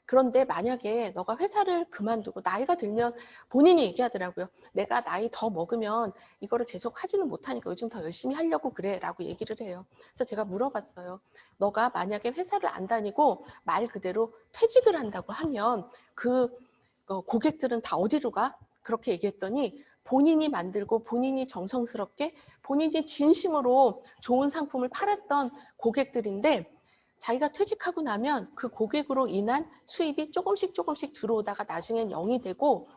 그런데 만약에 너가 회사를 그만두고 나이가 들면 본인이 얘기하더라고요. 내가 나이 더 먹으면 이거를 계속 하지는 못하니까 요즘 더 열심히 하려고 그래 라고 얘기를 해요. 그래서 제가 물어봤어요. 너가 만약에 회사를 안 다니고 말 그대로 퇴직을 한다고 하면 그 고객들은 다 어디로 가? 그렇게 얘기했더니 본인이 만들고 본인이 정성스럽게 본인이 진심으로 좋은 상품을 팔았던 고객들인데 자기가 퇴직하고 나면 그 고객으로 인한 수입이 조금씩 들어오다가 나중엔 0이 되고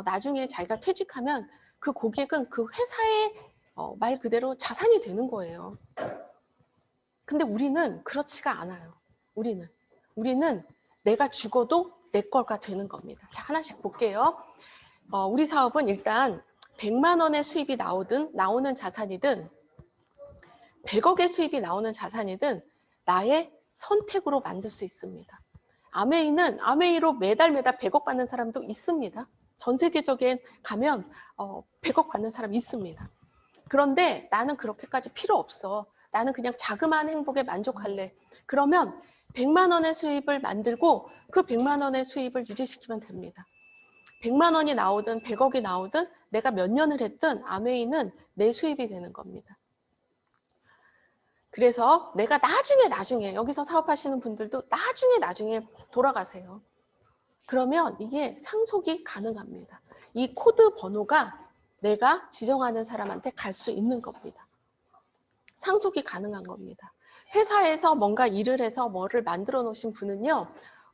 나중에 자기가 퇴직하면 그 고객은 그 회사의 말 그대로 자산이 되는 거예요. 근데 우리는 그렇지가 않아요. 우리는 내가 죽어도 내 거가 되는 겁니다. 자, 하나씩 볼게요. 우리 사업은 일단 100만 원의 수입이 나오는 자산이든 100억의 수입이 나오는 자산이든 나의 선택으로 만들 수 있습니다. 아메이로 매달 100억 받는 사람도 있습니다. 전 세계적인 가면 100억 받는 사람 있습니다. 그런데 나는 그렇게까지 필요 없어. 나는 그냥 자그마한 행복에 만족할래. 그러면 100만 원의 수입을 만들고 그 100만 원의 수입을 유지시키면 됩니다. 100만 원이 나오든 100억이 나오든 내가 몇 년을 했든 아메이는 내 수입이 되는 겁니다. 그래서 내가 나중에 여기서 사업하시는 분들도 나중에 돌아가세요. 그러면 이게 상속이 가능합니다. 이 코드 번호가 내가 지정하는 사람한테 갈 수 있는 겁니다. 상속이 가능한 겁니다. 회사에서 뭔가 일을 해서 뭐를 만들어 놓으신 분은요.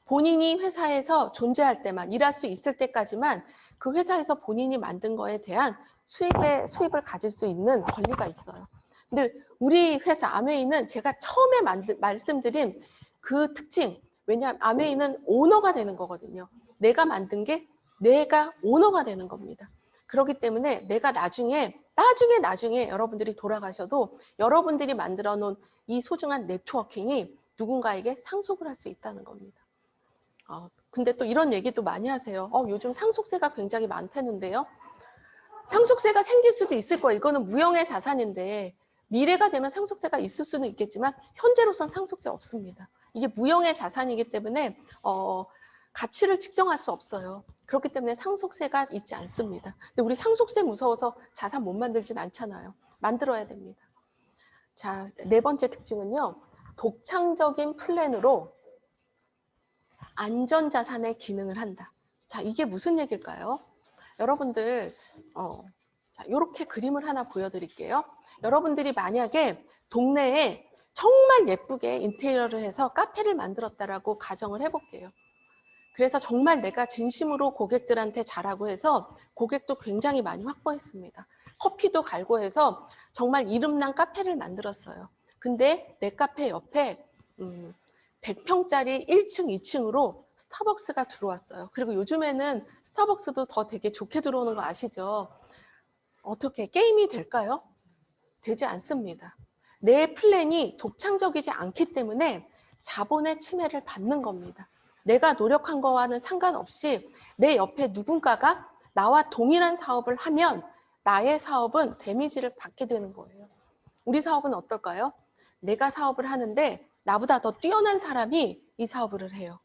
본인이 회사에서 존재할 때만, 일할 수 있을 때까지만 그 회사에서 본인이 만든 거에 대한 수입을 가질 수 있는 권리가 있어요. 근데 우리 회사 아메이는 제가 처음에 말씀드린 그 특징, 왜냐하면 아메이는 오너가 되는 거거든요. 내가 만든 게 내가 오너가 되는 겁니다. 그렇기 때문에 내가 나중에 여러분들이 돌아가셔도 여러분들이 만들어 놓은 이 소중한 네트워킹이 누군가에게 상속을 할 수 있다는 겁니다. 근데 또 이런 얘기도 많이 하세요. 요즘 상속세가 굉장히 많다는데요. 상속세가 생길 수도 있을 거예요. 이거는 무형의 자산인데 미래가 되면 상속세가 있을 수는 있겠지만 현재로선 상속세 없습니다. 이게 무형의 자산이기 때문에 가치를 측정할 수 없어요. 그렇기 때문에 상속세가 있지 않습니다. 근데 우리 상속세 무서워서 자산 못 만들진 않잖아요. 만들어야 됩니다. 자, 4번째 특징은요. 독창적인 플랜으로 안전자산의 기능을 한다. 자, 이게 무슨 얘기일까요? 여러분들 자, 이렇게 그림을 하나 보여드릴게요. 여러분들이 만약에 동네에 정말 예쁘게 인테리어를 해서 카페를 만들었다라고 가정을 해볼게요. 그래서 정말 내가 진심으로 고객들한테 잘하고 해서 고객도 굉장히 많이 확보했습니다. 커피도 갈고 해서 정말 이름난 카페를 만들었어요. 근데 내 카페 옆에 100평짜리 1층, 2층으로 스타벅스가 들어왔어요. 그리고 요즘에는 스타벅스도 더 되게 좋게 들어오는 거 아시죠? 어떻게 게임이 될까요? 되지 않습니다. 내 플랜이 독창적이지 않기 때문에 자본의 침해를 받는 겁니다. 내가 노력한 거와는 상관없이 내 옆에 누군가가 나와 동일한 사업을 하면 나의 사업은 데미지를 받게 되는 거예요. 우리 사업은 어떨까요? 내가 사업을 하는데 나보다 더 뛰어난 사람이 이 사업을 해요.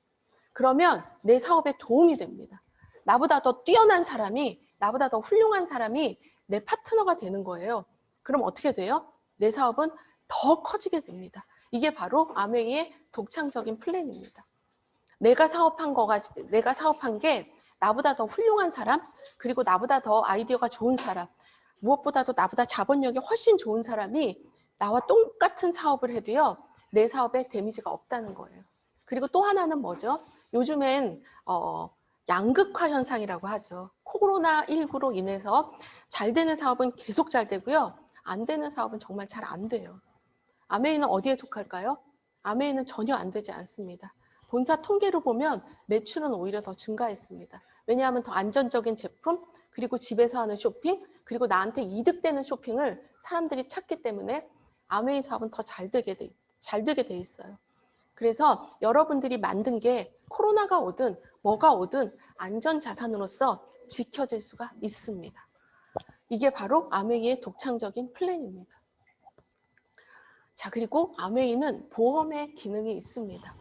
그러면 내 사업에 도움이 됩니다. 나보다 더 뛰어난 사람이, 나보다 더 훌륭한 사람이 내 파트너가 되는 거예요. 그럼 어떻게 돼요? 내 사업은 더 커지게 됩니다. 이게 바로 아메이의 독창적인 플랜입니다. 내가 사업한 게 나보다 더 훌륭한 사람, 그리고 나보다 더 아이디어가 좋은 사람, 무엇보다도 나보다 자본력이 훨씬 좋은 사람이 나와 똑같은 사업을 해도요, 내 사업에 데미지가 없다는 거예요. 그리고 또 하나는 뭐죠? 요즘엔 양극화 현상이라고 하죠. 코로나19로 인해서 잘 되는 사업은 계속 잘 되고요, 안 되는 사업은 정말 잘 안 돼요. 아메이는 어디에 속할까요? 아메이는 전혀 안 되지 않습니다. 본사 통계로 보면 매출은 오히려 더 증가했습니다. 왜냐하면 더 안전적인 제품, 그리고 집에서 하는 쇼핑, 그리고 나한테 이득되는 쇼핑을 사람들이 찾기 때문에 아메이 사업은 더 잘 되게 돼 있어요. 그래서 여러분들이 만든 게 코로나가 오든 뭐가 오든 안전자산으로서 지켜질 수가 있습니다. 이게 바로 아메이의 독창적인 플랜입니다. 자, 그리고 아메이는 보험의 기능이 있습니다.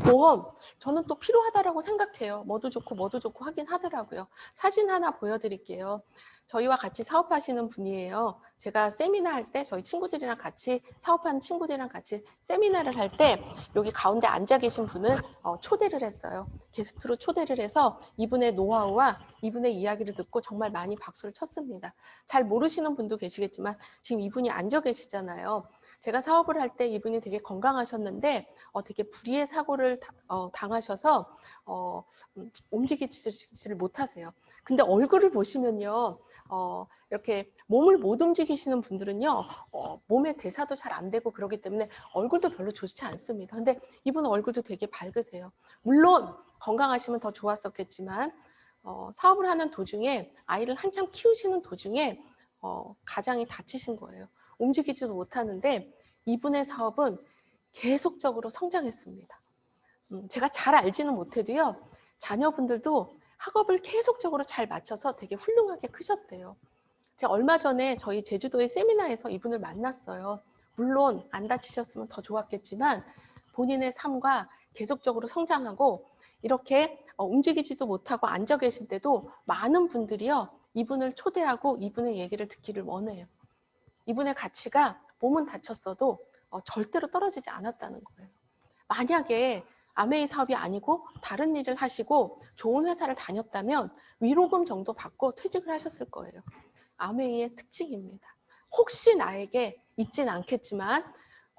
보험, 저는 또 필요하다라고 생각해요. 뭐도 좋고 하긴 하더라고요. 사진 하나 보여드릴게요. 저희와 같이 사업하시는 분이에요. 제가 세미나 할 때 저희 친구들이랑 같이 사업하는 친구들이랑 같이 세미나를 할 때 여기 가운데 앉아 계신 분을 초대를 했어요. 게스트로 초대를 해서 이분의 노하우와 이분의 이야기를 듣고 정말 많이 박수를 쳤습니다. 잘 모르시는 분도 계시겠지만 지금 이분이 앉아 계시잖아요. 제가 사업을 할 때 이분이 되게 건강하셨는데 되게 불의의 사고를 당하셔서 움직이지를 못하세요. 근데 얼굴을 보시면요, 이렇게 몸을 못 움직이시는 분들은요, 몸의 대사도 잘 안 되고 그러기 때문에 얼굴도 별로 좋지 않습니다. 근데 이분 얼굴도 되게 밝으세요. 물론 건강하시면 더 좋았었겠지만 사업을 하는 도중에, 아이를 한참 키우시는 도중에 가장이 다치신 거예요. 움직이지도 못하는데 이분의 사업은 계속적으로 성장했습니다. 제가 잘 알지는 못해도요, 자녀분들도 학업을 계속적으로 잘 맞춰서 되게 훌륭하게 크셨대요. 제가 얼마 전에 저희 제주도의 세미나에서 이분을 만났어요. 물론 안 다치셨으면 더 좋았겠지만 본인의 삶과 계속적으로 성장하고 이렇게 움직이지도 못하고 앉아 계실 때도 많은 분들이요, 이분을 초대하고 이분의 얘기를 듣기를 원해요. 이분의 가치가 몸은 다쳤어도 절대로 떨어지지 않았다는 거예요. 만약에 아메이 사업이 아니고 다른 일을 하시고 좋은 회사를 다녔다면 위로금 정도 받고 퇴직을 하셨을 거예요. 아메이의 특징입니다. 혹시 나에게 있진 않겠지만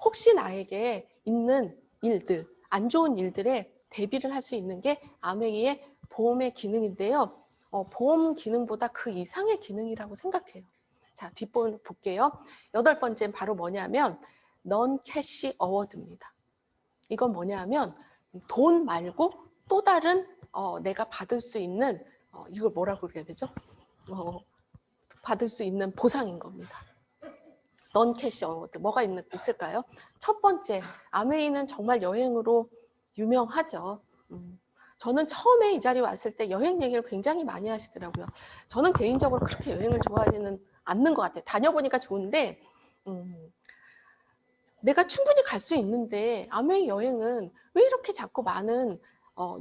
혹시 나에게 있는 일들, 안 좋은 일들에 대비를 할 수 있는 게 아메이의 보험의 기능인데요. 보험 기능보다 그 이상의 기능이라고 생각해요. 자, 뒷부분 볼게요. 8번째는 바로 뭐냐면 넌 캐시 어워드입니다. 이건 뭐냐면 돈 말고 또 다른 내가 받을 수 있는 이걸 뭐라고 그래야 되죠? 받을 수 있는 보상인 겁니다. 넌 캐시 어워드 뭐가 있을까요? 첫 번째, 아메이는 정말 여행으로 유명하죠. 저는 처음에 이 자리에 왔을 때 여행 얘기를 굉장히 많이 하시더라고요. 저는 개인적으로 그렇게 여행을 좋아하지는 않는 것 같아요. 다녀보니까 좋은데 내가 충분히 갈 수 있는데 아메이 여행은 왜 이렇게 자꾸 많은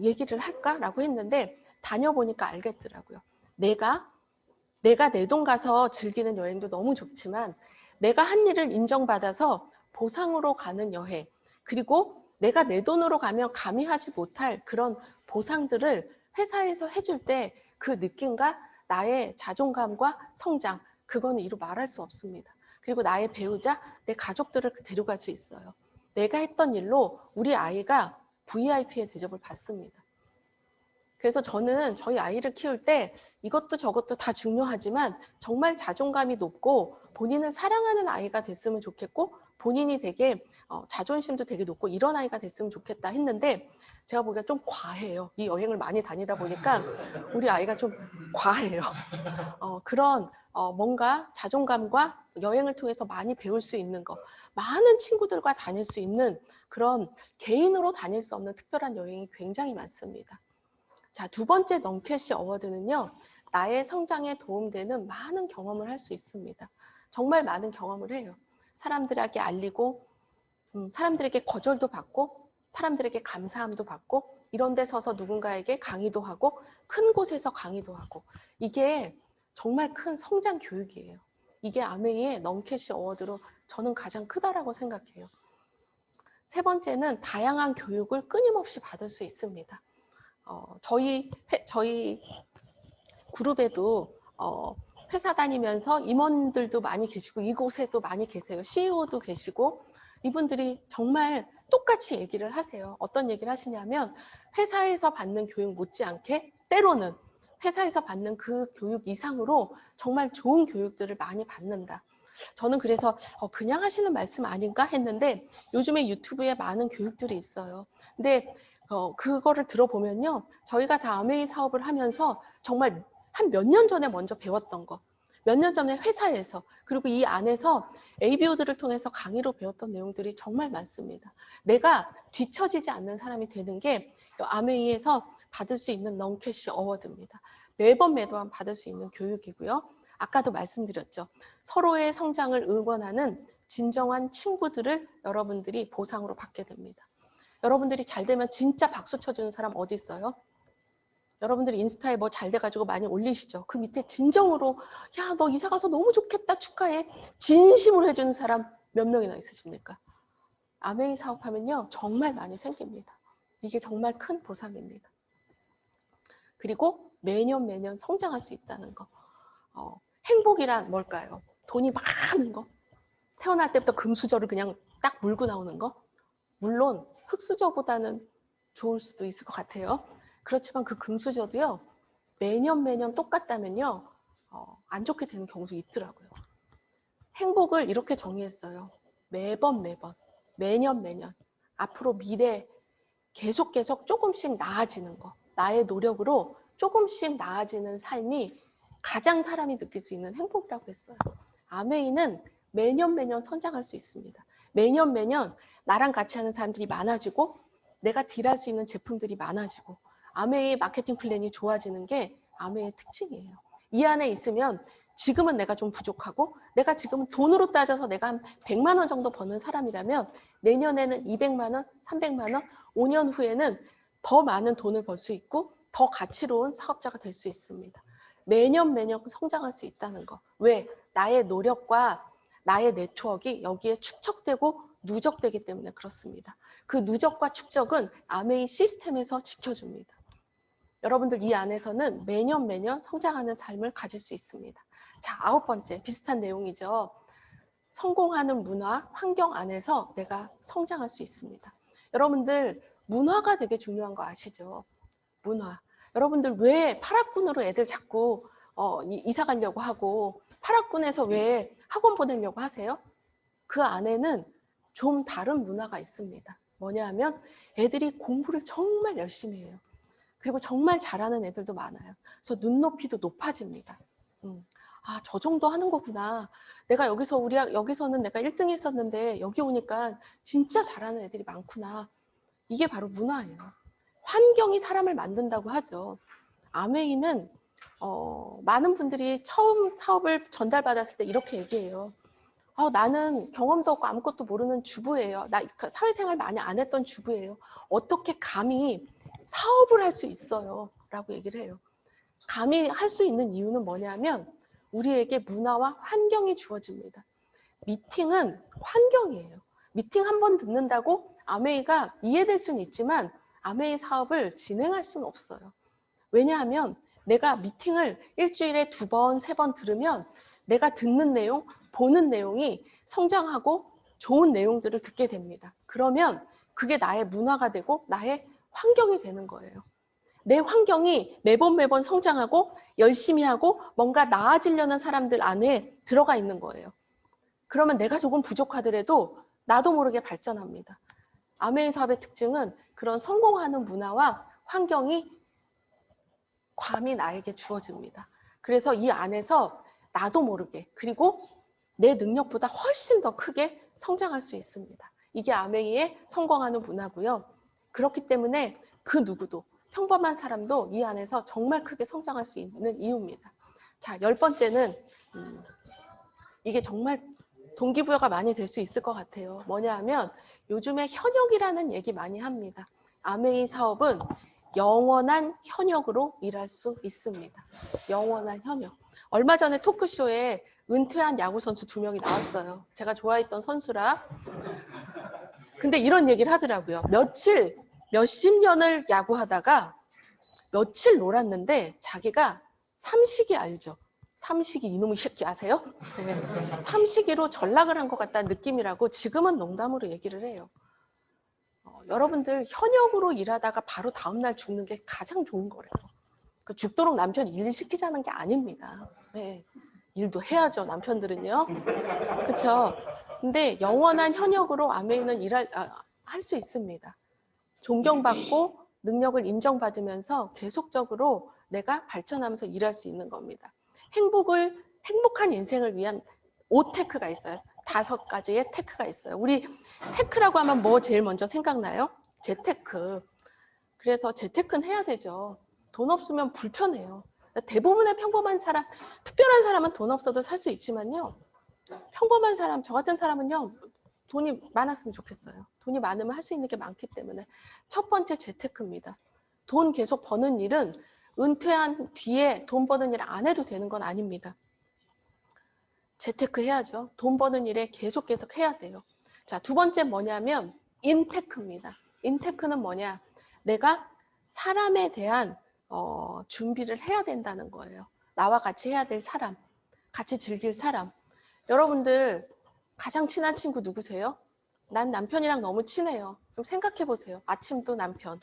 얘기를 할까라고 했는데 다녀보니까 알겠더라고요. 내가 내 돈 가서 즐기는 여행도 너무 좋지만 내가 한 일을 인정받아서 보상으로 가는 여행, 그리고 내가 내 돈으로 가면 감히 하지 못할 그런 보상들을 회사에서 해줄 때 그 느낌과 나의 자존감과 성장, 그거는 이루 말할 수 없습니다. 그리고 나의 배우자, 내 가족들을 데려갈 수 있어요. 내가 했던 일로 우리 아이가 VIP의 대접을 받습니다. 그래서 저는 저희 아이를 키울 때 이것도 저것도 다 중요하지만 정말 자존감이 높고 본인을 사랑하는 아이가 됐으면 좋겠고 본인이 되게 자존심도 되게 높고 이런 아이가 됐으면 좋겠다 했는데 제가 보기가 좀 과해요. 이 여행을 많이 다니다 보니까 우리 아이가 좀 과해요. 그런 뭔가 자존감과 여행을 통해서 많이 배울 수 있는 거, 많은 친구들과 다닐 수 있는 그런 개인으로 다닐 수 없는 특별한 여행이 굉장히 많습니다. 자, 두 번째 넌캐시 어워드는요, 나의 성장에 도움되는 많은 경험을 할 수 있습니다. 정말 많은 경험을 해요. 사람들에게 알리고, 사람들에게 거절도 받고, 사람들에게 감사함도 받고, 이런 데 서서 누군가에게 강의도 하고, 큰 곳에서 강의도 하고, 이게 정말 큰 성장 교육이에요. 이게 아메이의 넌캐시 어워드로 저는 가장 크다라고 생각해요. 세 번째는 다양한 교육을 끊임없이 받을 수 있습니다. 저희 그룹에도 회사 다니면서 임원들도 많이 계시고 이곳에도 많이 계세요. CEO도 계시고 이분들이 정말 똑같이 얘기를 하세요. 어떤 얘기를 하시냐면 회사에서 받는 교육 못지않게 때로는 회사에서 받는 그 교육 이상으로 정말 좋은 교육들을 많이 받는다. 저는 그래서 그냥 하시는 말씀 아닌가 했는데 요즘에 유튜브에 많은 교육들이 있어요. 근데 그거를 들어보면요. 저희가 다 아메이 사업을 하면서 정말 한 몇 년 전에 먼저 배웠던 거, 몇 년 전에 회사에서, 그리고 이 안에서 ABO들을 통해서 강의로 배웠던 내용들이 정말 많습니다. 내가 뒤처지지 않는 사람이 되는 게 아메이에서 받을 수 있는 넌캐시 어워드입니다. 매번 받을 수 있는 교육이고요. 아까도 말씀드렸죠. 서로의 성장을 응원하는 진정한 친구들을 여러분들이 보상으로 받게 됩니다. 여러분들이 잘 되면 진짜 박수 쳐주는 사람 어디 있어요? 여러분들이 인스타에 뭐 잘 돼가지고 많이 올리시죠. 그 밑에 진정으로 야, 너 이사 가서 너무 좋겠다, 축하해. 진심으로 해주는 사람 몇 명이나 있으십니까? 아메이 사업하면요. 정말 많이 생깁니다. 이게 정말 큰 보상입니다. 그리고 매년 성장할 수 있다는 거. 행복이란 뭘까요? 돈이 많은 거. 태어날 때부터 금수저를 그냥 딱 물고 나오는 거. 물론 흙수저보다는 좋을 수도 있을 것 같아요. 그렇지만 그 금수저도요. 매년 똑같다면요. 안 좋게 되는 경우도 있더라고요. 행복을 이렇게 정의했어요. 매번 매년 앞으로 미래 계속 조금씩 나아지는 거. 나의 노력으로 조금씩 나아지는 삶이 가장 사람이 느낄 수 있는 행복이라고 했어요. 아메이는 매년 성장할 수 있습니다. 매년 나랑 같이 하는 사람들이 많아지고 내가 딜할 수 있는 제품들이 많아지고 아메이의 마케팅 플랜이 좋아지는 게 아메이의 특징이에요. 이 안에 있으면 지금은 내가 좀 부족하고 내가 지금 돈으로 따져서 내가 한 100만 원 정도 버는 사람이라면 내년에는 200만 원, 300만 원, 5년 후에는 더 많은 돈을 벌 수 있고 더 가치로운 사업자가 될 수 있습니다. 매년 성장할 수 있다는 거. 왜? 나의 노력과 나의 네트워크가 여기에 축적되고 누적되기 때문에 그렇습니다. 그 누적과 축적은 아메이 시스템에서 지켜줍니다. 여러분들 이 안에서는 매년 성장하는 삶을 가질 수 있습니다. 자, 9번째 비슷한 내용이죠. 성공하는 문화, 환경 안에서 내가 성장할 수 있습니다. 여러분들 문화가 되게 중요한 거 아시죠? 문화. 여러분들 왜 파락군으로 애들 자꾸 이사 가려고 하고 파락군에서 왜 학원 보내려고 하세요? 그 안에는 좀 다른 문화가 있습니다. 뭐냐 하면 애들이 공부를 정말 열심히 해요. 그리고 정말 잘하는 애들도 많아요. 그래서 눈높이도 높아집니다. 아, 저 정도 하는 거구나. 내가 여기서는 내가 1등 했었는데 여기 오니까 진짜 잘하는 애들이 많구나. 이게 바로 문화예요. 환경이 사람을 만든다고 하죠. 아메이는 많은 분들이 처음 사업을 전달받았을 때 이렇게 얘기해요. 나는 경험도 없고 아무것도 모르는 주부예요. 나 사회생활 많이 안 했던 주부예요. 어떻게 감히 사업을 할 수 있어요? 라고 얘기를 해요. 감히 할 수 있는 이유는 뭐냐면 우리에게 문화와 환경이 주어집니다. 미팅은 환경이에요. 미팅 한 번 듣는다고 아메이가 이해될 수는 있지만 아메이 사업을 진행할 수는 없어요. 왜냐하면 내가 미팅을 일주일에 2번, 3번 들으면 내가 듣는 내용, 보는 내용이 성장하고 좋은 내용들을 듣게 됩니다. 그러면 그게 나의 문화가 되고 나의 환경이 되는 거예요. 내 환경이 매번 성장하고 열심히 하고 뭔가 나아지려는 사람들 안에 들어가 있는 거예요. 그러면 내가 조금 부족하더라도 나도 모르게 발전합니다. 아메이 사업의 특징은 그런 성공하는 문화와 환경이 감히 나에게 주어집니다. 그래서 이 안에서 나도 모르게 그리고 내 능력보다 훨씬 더 크게 성장할 수 있습니다. 이게 아메이의 성공하는 문화고요. 그렇기 때문에 그 누구도 평범한 사람도 이 안에서 정말 크게 성장할 수 있는 이유입니다. 자, 10번째는 이게 정말 동기부여가 많이 될 수 있을 것 같아요. 뭐냐 하면 요즘에 현역이라는 얘기 많이 합니다. 아메이 사업은 영원한 현역으로 일할 수 있습니다. 영원한 현역. 얼마 전에 토크쇼에 은퇴한 야구 선수 2명이 나왔어요. 제가 좋아했던 선수라. 근데 이런 얘기를 하더라고요. 몇십 년을 야구하다가 며칠 놀았는데 자기가 삼식이 알죠? 삼식이 이놈의 새끼 아세요? 네. 삼식이로 전락을 한 것 같다는 느낌이라고 지금은 농담으로 얘기를 해요. 여러분들 현역으로 일하다가 바로 다음날 죽는 게 가장 좋은 거래요. 그 죽도록 남편 일 시키자는 게 아닙니다. 네. 일도 해야죠, 남편들은요. 그렇죠? 근데 영원한 현역으로 아메이는 할 수 있습니다. 존경받고 능력을 인정받으면서 계속적으로 내가 발전하면서 일할 수 있는 겁니다. 행복한 인생을 위한 5테크가 있어요. 5가지의 테크가 있어요. 우리 테크라고 하면 뭐 제일 먼저 생각나요? 재테크. 그래서 재테크는 해야 되죠. 돈 없으면 불편해요. 대부분의 평범한 사람, 특별한 사람은 돈 없어도 살 수 있지만요. 평범한 사람, 저 같은 사람은요. 돈이 많았으면 좋겠어요. 돈이 많으면 할 수 있는 게 많기 때문에. 첫 번째 재테크입니다. 돈 계속 버는 일은 은퇴한 뒤에 돈 버는 일 안 해도 되는 건 아닙니다. 재테크 해야죠. 돈 버는 일에 계속 해야 돼요. 자, 두 번째 뭐냐면 인테크입니다. 인테크는 뭐냐? 내가 사람에 대한 준비를 해야 된다는 거예요. 나와 같이 해야 될 사람, 같이 즐길 사람. 여러분들 가장 친한 친구 누구세요? 난 남편이랑 너무 친해요. 좀 생각해 보세요. 아침도 남편,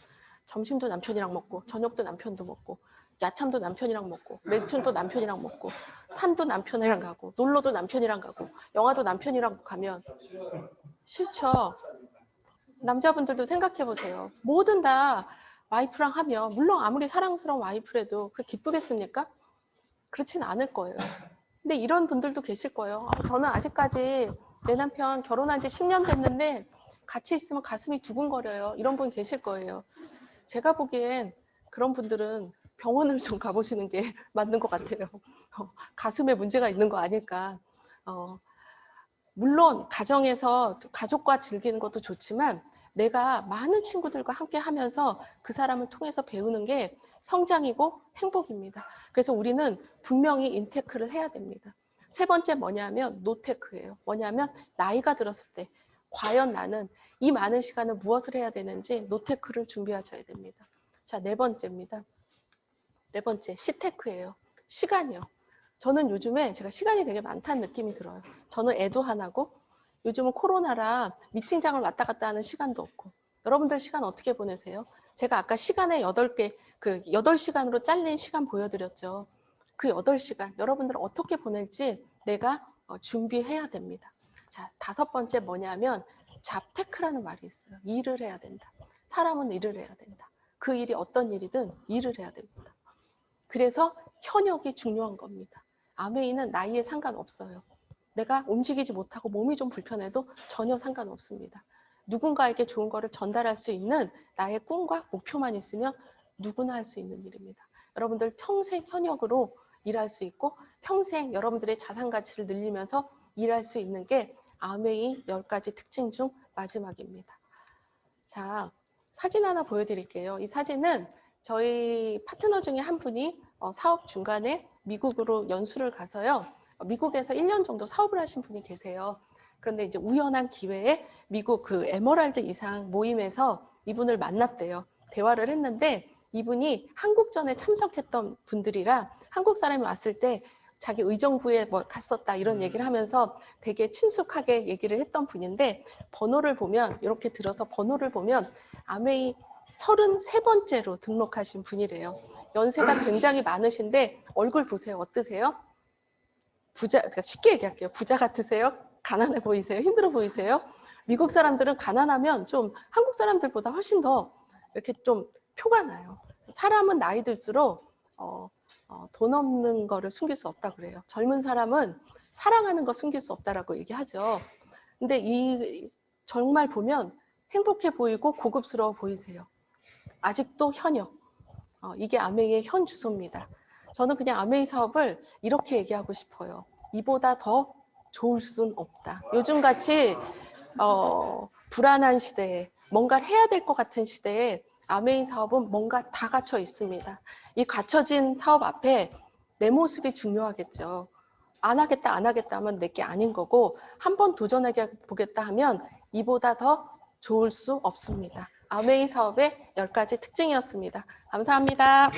점심도 남편이랑 먹고, 저녁도 남편도 먹고, 야참도 남편이랑 먹고, 매춘도 남편이랑 먹고, 산도 남편이랑 가고, 놀러도 남편이랑 가고, 영화도 남편이랑 가면 싫죠. 남자분들도 생각해 보세요. 뭐든 다 와이프랑 하면, 물론 아무리 사랑스러운 와이프라도 그 기쁘겠습니까? 그렇진 않을 거예요. 근데 이런 분들도 계실 거예요. 저는 아직까지 내 남편 결혼한 지 10년 됐는데 같이 있으면 가슴이 두근거려요. 이런 분 계실 거예요. 제가 보기엔 그런 분들은 병원을 좀 가보시는 게 맞는 것 같아요. 가슴에 문제가 있는 거 아닐까. 물론 가정에서 가족과 즐기는 것도 좋지만 내가 많은 친구들과 함께 하면서 그 사람을 통해서 배우는 게 성장이고 행복입니다. 그래서 우리는 분명히 인테크를 해야 됩니다. 세 번째 뭐냐면 노테크예요. 뭐냐면 나이가 들었을 때 과연 나는 이 많은 시간을 무엇을 해야 되는지 노테크를 준비하셔야 됩니다. 자, 네 번째입니다. 네 번째 시테크예요. 시간이요. 저는 요즘에 제가 시간이 되게 많다는 느낌이 들어요. 저는 애도 하나고 요즘은 코로나라 미팅장을 왔다 갔다 하는 시간도 없고 여러분들 시간 어떻게 보내세요? 제가 아까 시간에 8개, 그 8시간으로 잘린 시간 보여드렸죠. 그 8시간 여러분들 어떻게 보낼지 내가 준비해야 됩니다. 자, 5번째 뭐냐면 잡테크라는 말이 있어요. 일을 해야 된다. 사람은 일을 해야 된다. 그 일이 어떤 일이든 일을 해야 됩니다. 그래서 현역이 중요한 겁니다. 아메이는 나이에 상관없어요. 내가 움직이지 못하고 몸이 좀 불편해도 전혀 상관없습니다. 누군가에게 좋은 거를 전달할 수 있는 나의 꿈과 목표만 있으면 누구나 할 수 있는 일입니다. 여러분들 평생 현역으로 일할 수 있고 평생 여러분들의 자산 가치를 늘리면서 일할 수 있는 게 아메이 10가지 특징 중 마지막입니다. 자, 사진 하나 보여드릴게요. 이 사진은 저희 파트너 중에 한 분이 사업 중간에 미국으로 연수를 가서요. 미국에서 1년 정도 사업을 하신 분이 계세요. 그런데 이제 우연한 기회에 미국 그 에메랄드 이상 모임에서 이분을 만났대요. 대화를 했는데 이분이 한국전에 참석했던 분들이라 한국 사람이 왔을 때 자기 의정부에 뭐 갔었다 이런 얘기를 하면서 되게 친숙하게 얘기를 했던 분인데 번호를 보면 이렇게 들어서 번호를 보면 아메이 33번째로 등록하신 분이래요. 연세가 굉장히 많으신데 얼굴 보세요. 어떠세요? 그러니까 쉽게 얘기할게요. 부자 같으세요? 가난해 보이세요? 힘들어 보이세요? 미국 사람들은 가난하면 좀 한국 사람들보다 훨씬 더 이렇게 좀 표가 나요. 사람은 나이 들수록 돈 없는 거를 숨길 수 없다 그래요. 젊은 사람은 사랑하는 거 숨길 수 없다라고 얘기하죠. 근데 이 정말 보면 행복해 보이고 고급스러워 보이세요. 아직도 현역. 이게 아메이의 현 주소입니다. 저는 그냥 아메이 사업을 이렇게 얘기하고 싶어요. 이보다 더 좋을 순 없다. 요즘같이 불안한 시대에 뭔가를 해야 될 것 같은 시대에 아메이 사업은 뭔가 다 갖춰 있습니다. 이 갖춰진 사업 앞에 내 모습이 중요하겠죠. 안 하겠다 안 하겠다 하면 내게 아닌 거고 한번 도전해 보겠다 하면 이보다 더 좋을 수 없습니다. 아메이 사업의 10가지 특징이었습니다. 감사합니다.